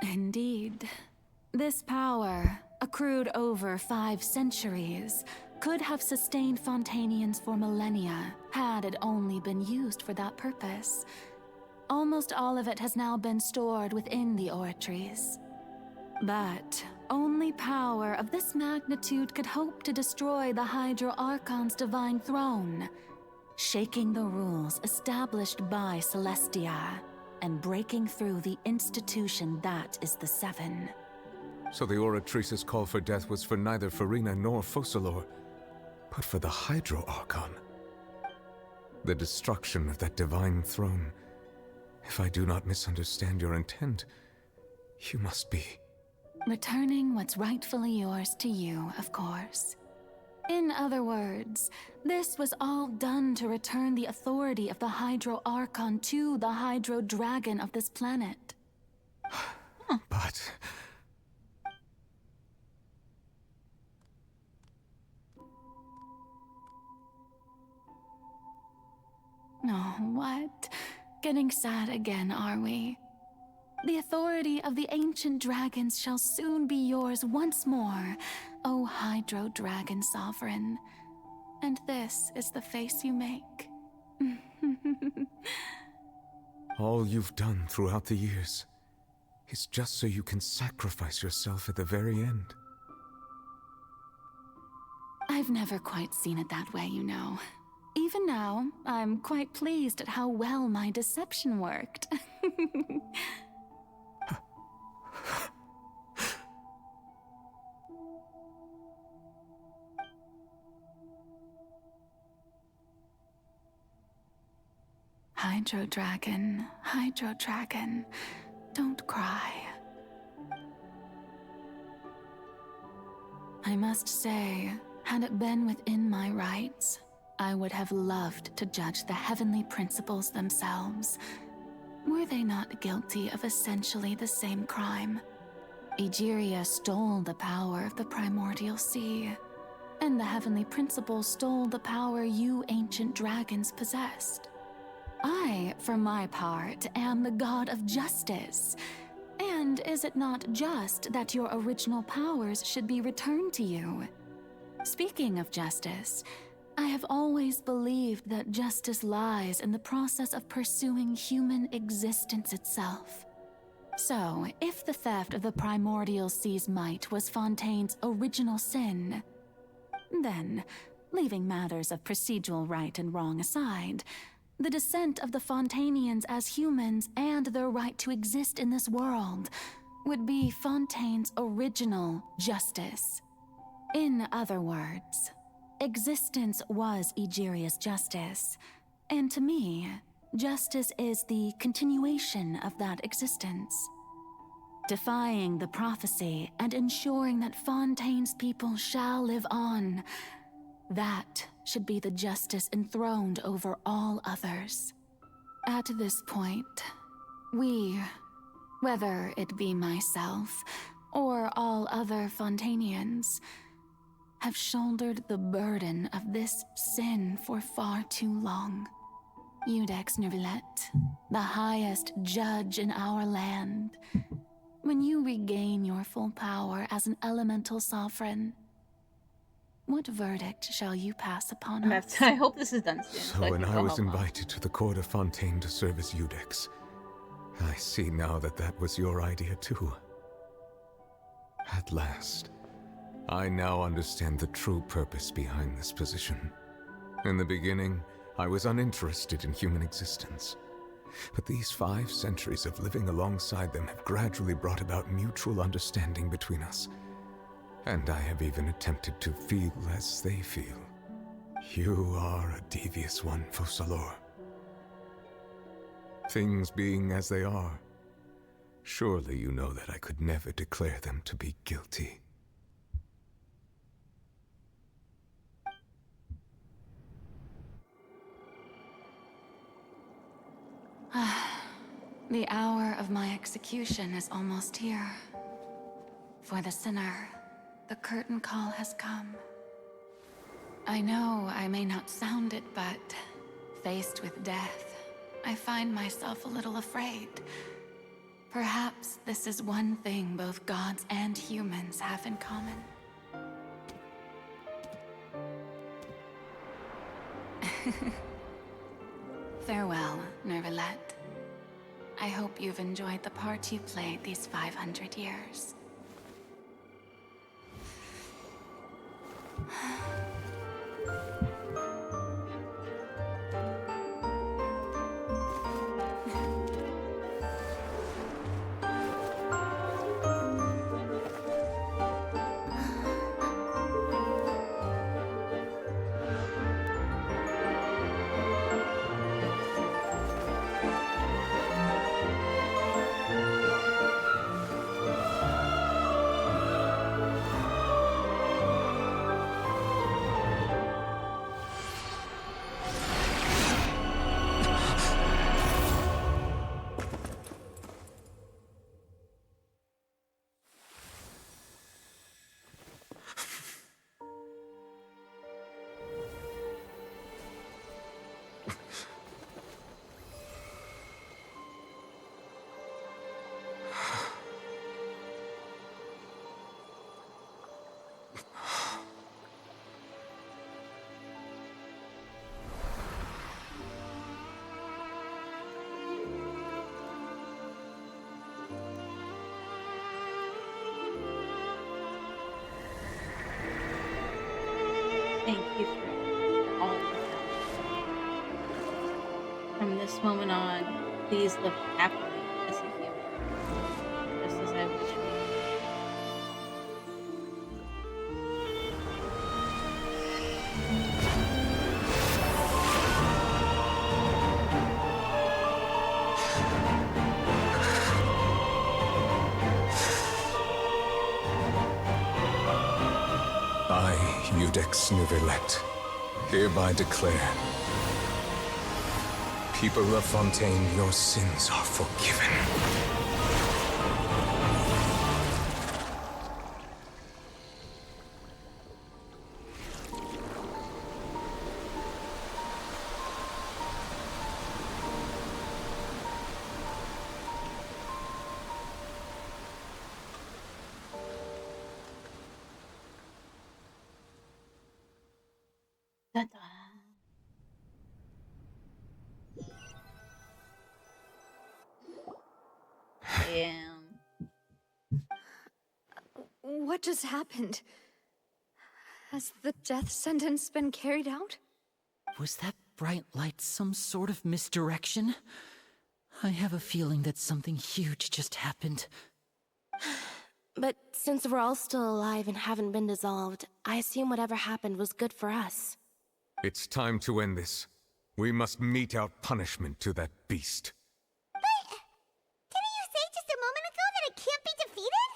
Indeed. This power, accrued over 5 centuries, could have sustained Fontainians for millennia had it only been used for that purpose. Almost all of it has now been stored within the oratories. But only power of this magnitude could hope to destroy the Hydro Archon's divine throne, shaking the rules established by Celestia and breaking through the institution that is the Seven. So the Oratrice's call for death was for neither Farina nor Focalor, but for the Hydro Archon. The destruction of that divine throne. If I do not misunderstand your intent, you must be... Returning what's rightfully yours to you, of course. In other words, this was all done to return the authority of the Hydro Archon to the Hydro Dragon of this planet. But... Oh, what? Getting sad again, are we? The authority of the ancient dragons shall soon be yours once more, O Hydro Dragon Sovereign. And this is the face you make. All you've done throughout the years is just so you can sacrifice yourself at the very end. I've never quite seen it that way, you know. Even now, I'm quite pleased at how well my deception worked. Hydro Dragon, don't cry. I must say, had it been within my rights, I would have loved to judge the heavenly principles themselves. Were they not guilty of essentially the same crime? Egeria stole the power of the primordial sea, and the heavenly principles stole the power you ancient dragons possessed. I, for my part, am the god of justice. And is it not just that your original powers should be returned to you? Speaking of justice, I have always believed that justice lies in the process of pursuing human existence itself. So, if the theft of the primordial sea's might was Fontaine's original sin, then, leaving matters of procedural right and wrong aside, the descent of the Fontainians as humans and their right to exist in this world would be Fontaine's original justice. In other words, existence was Egeria's justice, and to me, justice is the continuation of that existence. Defying the prophecy and ensuring that Fontaine's people shall live on, that should be the justice enthroned over all others. At this point, we, whether it be myself or all other Fontainians, have shouldered the burden of this sin for far too long. Iudex Nervilette, the highest judge in our land, when you regain your full power as an elemental sovereign, what verdict shall you pass upon us? I hope this is done soon. So I when can I go was help Mom. invited to the court of Fontaine to serve as Iudex, I see now that that was your idea too. At last, I now understand the true purpose behind this position. In the beginning, I was uninterested in human existence. But these 5 centuries of living alongside them have gradually brought about mutual understanding between us. And I have even attempted to feel as they feel. You are a devious one, Focalor. Things being as they are, surely you know that I could never declare them to be guilty. The hour of my execution is almost here. For the sinner, the curtain call has come. I know I may not sound it, but faced with death, I find myself a little afraid. Perhaps this is one thing both gods and humans have in common. Farewell, Nervalette. I hope you've enjoyed the part you played these 500 years. Thank you for all of your help. From this moment on, please live happily as a human, just as I wish you. I, Iudex Nervalette, hereby declare, people of Fontaine, your sins are forgiven. Ta-da. Damn. What just happened? Has the death sentence been carried out? Was that bright light some sort of misdirection? I have a feeling that something huge just happened. But since we're all still alive and haven't been dissolved, I assume whatever happened was good for us. It's time to end this. We must mete out punishment to that beast. Didn't you say just a moment ago that it can't be defeated?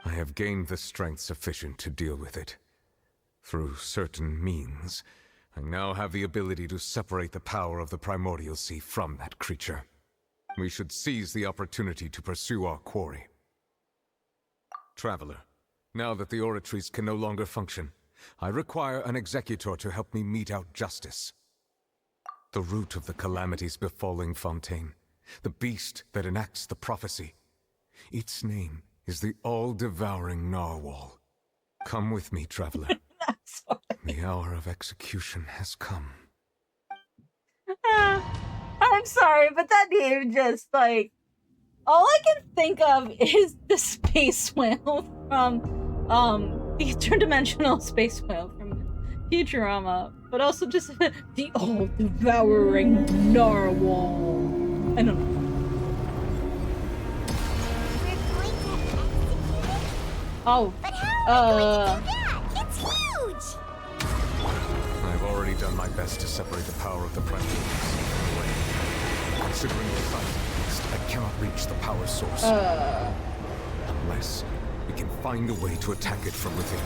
I have gained the strength sufficient to deal with it. Through certain means, I now have the ability to separate the power of the Primordial Sea from that creature. We should seize the opportunity to pursue our quarry. Traveler, now that the oratories can no longer function, I require an executor to help me mete out justice. The root of the calamities befalling Fontaine, the beast that enacts the prophecy. Its name is the all-devouring Narwhal. Come with me, traveler. The hour of execution has come. I'm sorry, but that name just, like... All I can think of is the space whale from, the interdimensional space whale from Futurama. But also just the all-devouring narwhal. I don't know. Oh, It's huge! I've already done my best to separate the power of the Primordial Sea from the way. Considering the size of the beast, I cannot reach the power source. Unless we can find a way to attack it from within.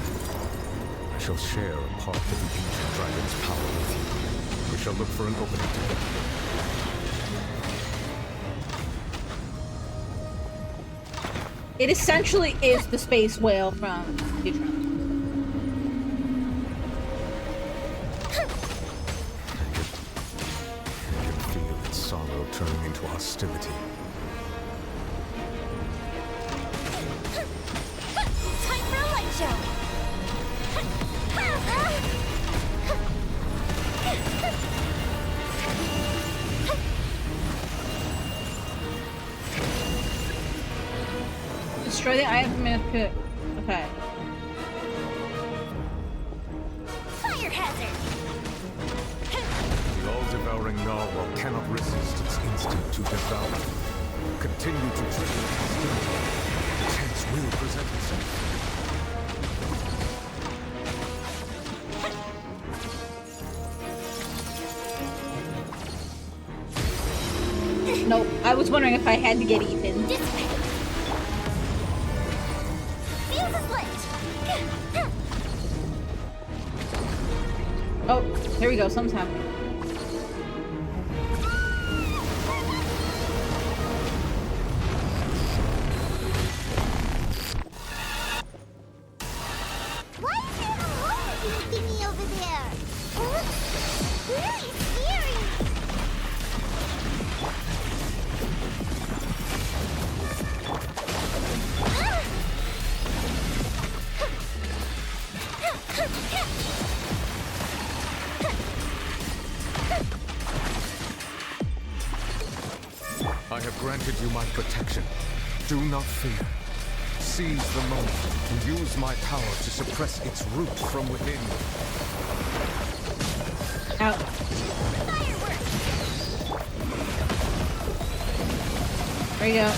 I shall share a part of the ancient dragon's power with you. We shall look for an opening together. It essentially is the space whale from Futurama. I can feel its sorrow turning into hostility. Time for a light show! Destroy the eye of the man pit. Okay. Fire hazard! The all-devouring narwhal cannot resist its instinct to devour. Continue to trigger hostility. The chance will present itself. Nope. I was wondering if I had to get even. Oh, here we go. Something's happening. Why is there a hole thingy over there? It looks really scary! I have granted you my protection. Do not fear. Seize the moment and use my power to suppress its root from within. Out. There you go.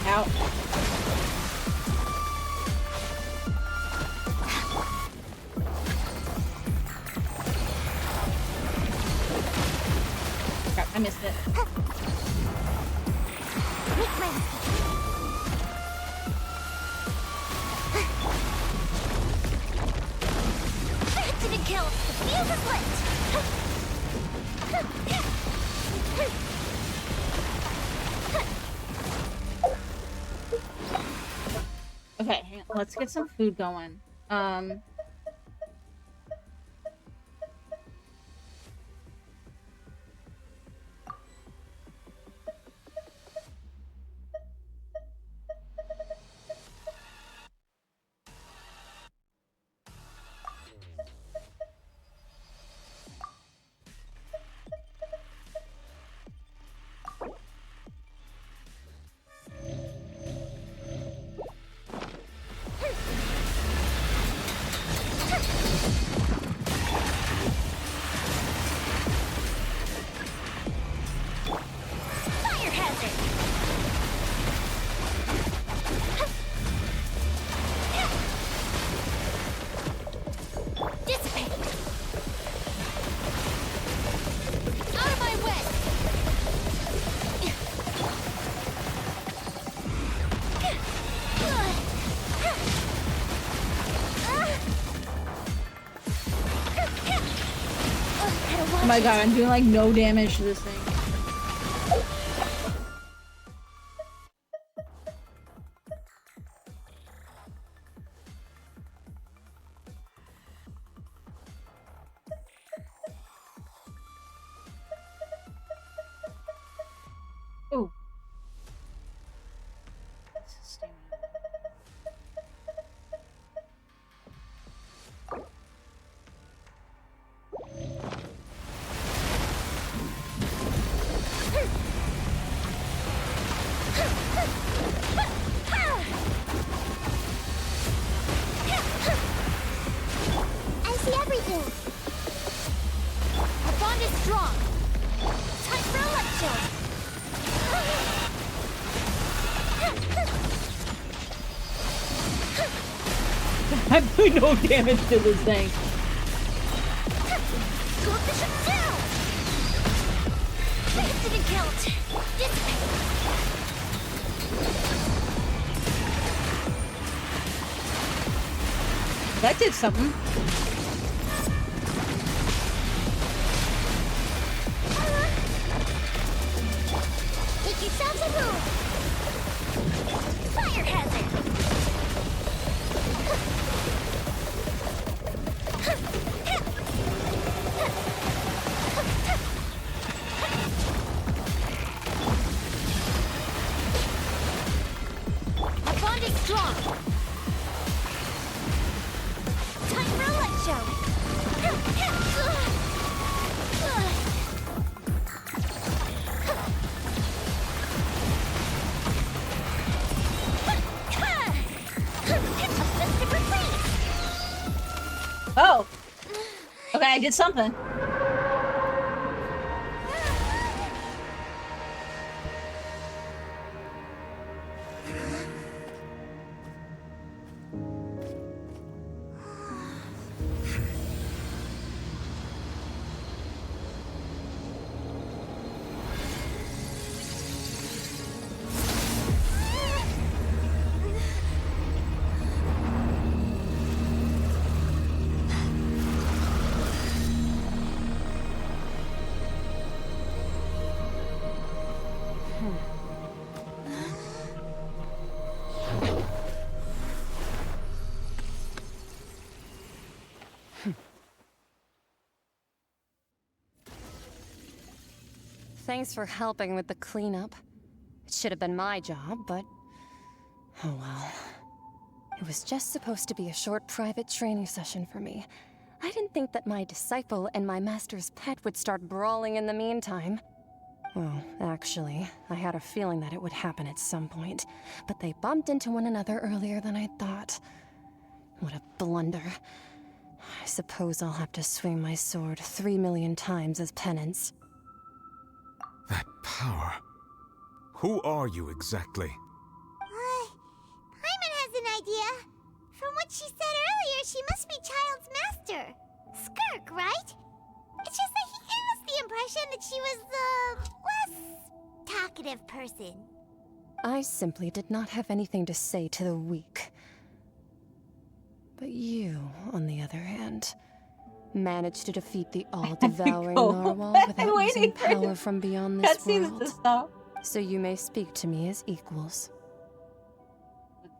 Out. Crap, I missed it. Didn't kill. The fuse is lit. Okay, hang on. Let's get some food going. Fire hazard! Dissipate! Out of my way! Oh my god, I'm doing like no damage to this thing. Ooh. I see everything. Our bond is strong. Time for a light I'm doing no damage to this thing. Coefficient down. Didn't count. That did something. did something. Thanks for helping with the cleanup. It should have been my job, but... oh well. It was just supposed to be a short private training session for me. I didn't think that my disciple and my master's pet would start brawling in the meantime. Well, actually, I had a feeling that it would happen at some point, but they bumped into one another earlier than I thought. What a blunder. I suppose I'll have to swing my sword 3 million times as penance. That power. Who are you exactly? Paimon has an idea. From what she said earlier, she must be Child's master. Skirk, right? It's just that he gave us the impression that she was the less talkative person. I simply did not have anything to say to the weak. But you, on the other hand, managed to defeat the all-devouring narwhal without using power from beyond this world. So you may speak to me as equals.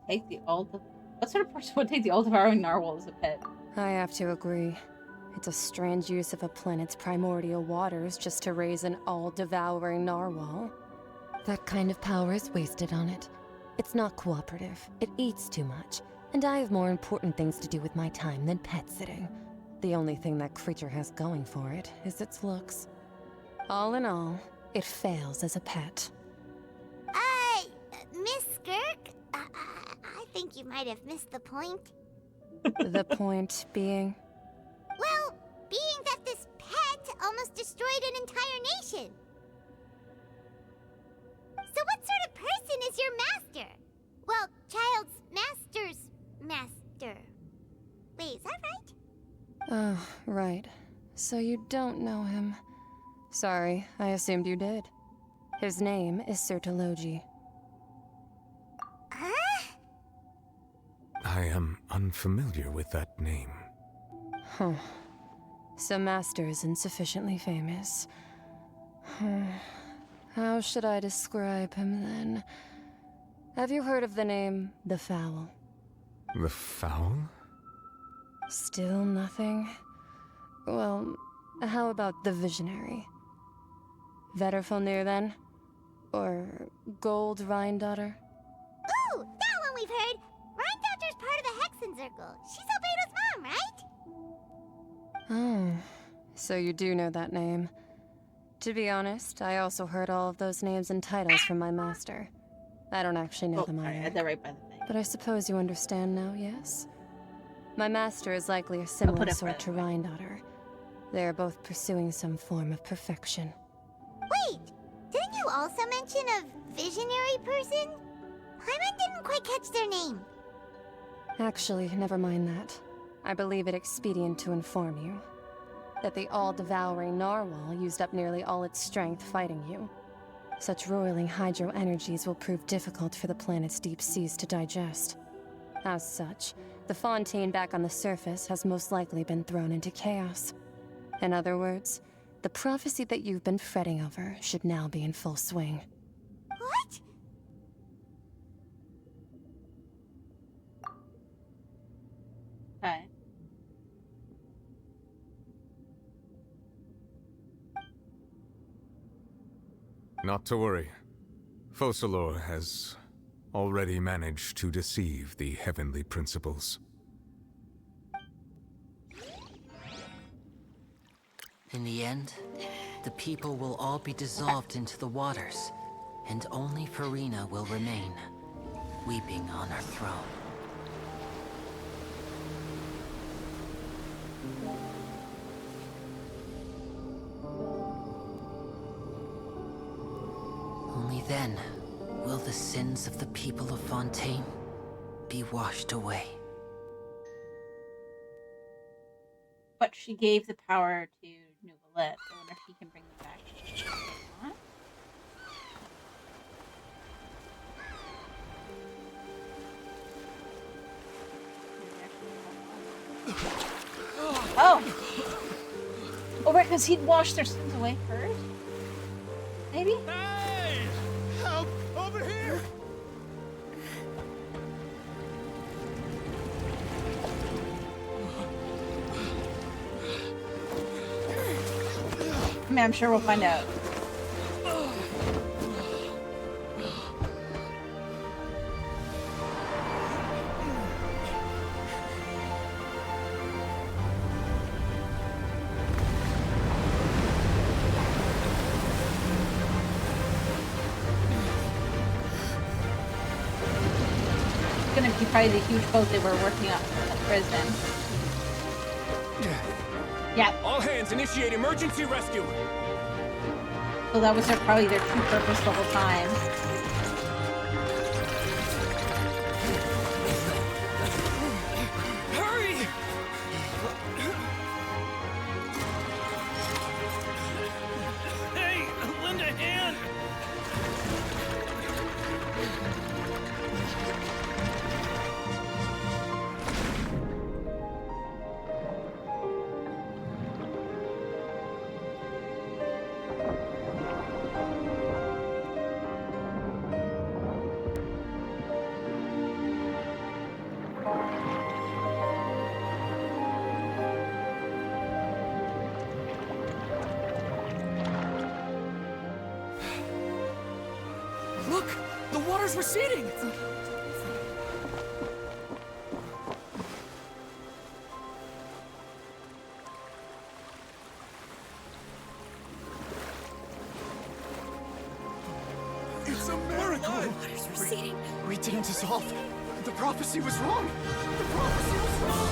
Take the what sort of person would take the all-devouring narwhal as a pet? I have to agree. It's a strange use of a planet's primordial waters just to raise an all-devouring narwhal. That kind of power is wasted on it. It's not cooperative. It eats too much. And I have more important things to do with my time than pet sitting. The only thing that creature has going for it is its looks. All in all, it fails as a pet. Miss Skirk? I think you might have missed the point. The point being? Well, being that this pet almost destroyed an entire nation. So what sort of person is your master? Well, Child's master's master. Wait, is that right? Oh, right. So you don't know him. Sorry, I assumed you did. His name is Sertologi. Huh? I am unfamiliar with that name. Huh. So Master isn't sufficiently famous. How should I describe him then? Have you heard of the name The Fowl? The Fowl? Still nothing? Well, how about the Visionary? Vetterfulnir then? Or Gold Rhine-Daughter? Ooh, that one we've heard! Rhine-Daughter's part of the Hexen Circle. She's Albedo's mom, right? Oh, so you do know that name. To be honest, I also heard all of those names and titles from my master. I don't actually know them either. I had that right by the thing. But I suppose you understand now, yes? My master is likely a similar sort to Rhine-Daughter. They are both pursuing some form of perfection. Wait, didn't you also mention a visionary person? Paimon didn't quite catch their name. Actually, never mind that. I believe it expedient to inform you that the all-devouring narwhal used up nearly all its strength fighting you. Such roiling hydro energies will prove difficult for the planet's deep seas to digest. As such, the fontaine back on the surface has most likely been thrown into chaos. In other words, the prophecy that you've been fretting over should now be in full swing. What? Okay. Not to worry. Focalor has already managed to deceive the heavenly principles. In the end, the people will all be dissolved into the waters, and only Farina will remain, weeping on her throne. then will the sins of the people of Fontaine be washed away. But she gave the power to Nouvellette. I wonder if he can bring them back. Oh! Oh, right, because he'd wash their sins away first? Maybe? Hey! Help! Over here! I mean, I'm sure we'll find out. It's gonna be probably the huge boat they were working on at the prison. Yeah. All hands, initiate emergency rescue. So that was probably their true purpose the whole time. Hurry! Hey, lend a hand. Look! The water's receding! It's a miracle! Water's receding. We didn't dissolve. The prophecy was wrong. The prophecy was wrong.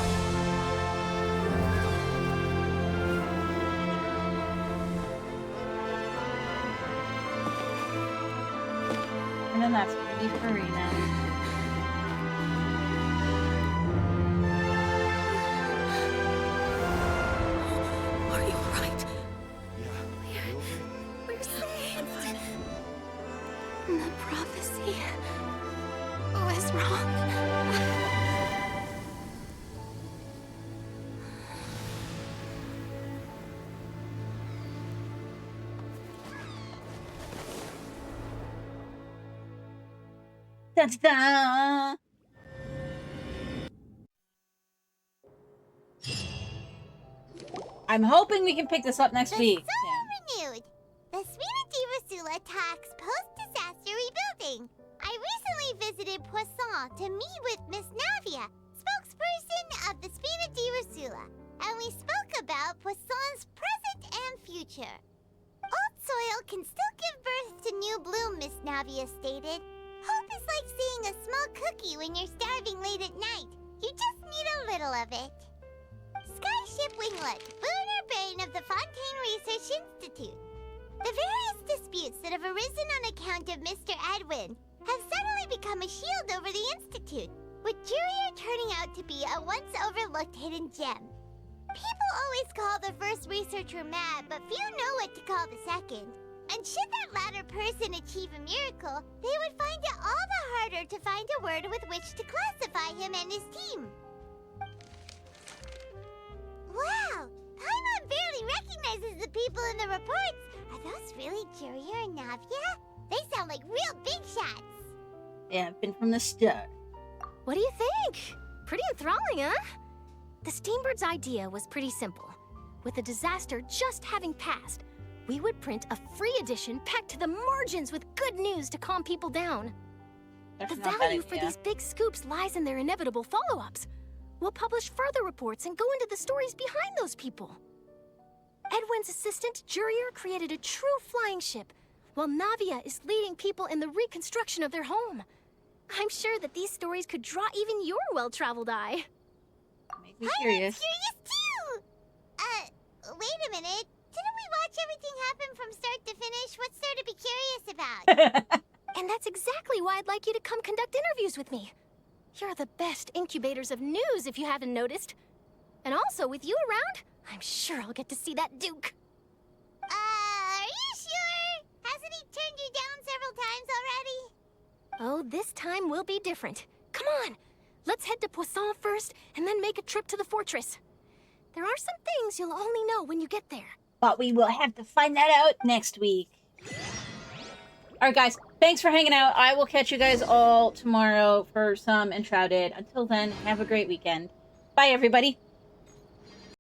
And then that's gonna be Farina. Are you alright? Yeah. We're safe. The prophecy was wrong. Da-da-da! I'm hoping we can pick this up next week. Renewed. The Spina di Rosula talks post-disaster rebuilding. I recently visited Poisson to meet with Miss Navia, spokesperson of the Spina di Rosula, and we spoke about Poisson's present and future. Old soil can still give birth to new bloom, Miss Navia stated. Hope is like seeing a small cookie when you're starving late at night. You just need a little of it. Skyship Winglet, lunar brain of the Fontaine Research Institute. The various disputes that have arisen on account of Mr. Edwin have suddenly become a shield over the Institute, with Jurier turning out to be a once overlooked hidden gem. People always call the first researcher mad, but few know what to call the second. And should that latter person achieve a miracle, they would find it all the harder to find a word with which to classify him and his team. Wow! Paimon barely recognizes the people in the reports. Are those really Jurier and Navia? They sound like real big shots. They have been from the start. What do you think? Pretty enthralling, huh? The Steambird's idea was pretty simple. With the disaster just having passed, we would print a free edition packed to the margins with good news to calm people down. The value for these big scoops lies in their inevitable follow-ups. We'll publish further reports and go into the stories behind those people. Edwin's assistant, Jurier, created a true flying ship, while Navia is leading people in the reconstruction of their home. I'm sure that these stories could draw even your well-traveled eye. Make me curious. Curious too! Wait a minute. Didn't we watch watch everything happen from start to finish, what's there to be curious about? And that's exactly why I'd like you to come conduct interviews with me. You're the best incubators of news, if you haven't noticed. And also, with you around, I'm sure I'll get to see that Duke. Are you sure? Hasn't he turned you down several times already? Oh, this time will be different. Come on, let's head to Poisson first, and then make a trip to the fortress. There are some things you'll only know when you get there. But we will have to find that out next week. Alright guys, thanks for hanging out. I will catch you guys all tomorrow for some Enshrouded. Until then, have a great weekend. Bye everybody.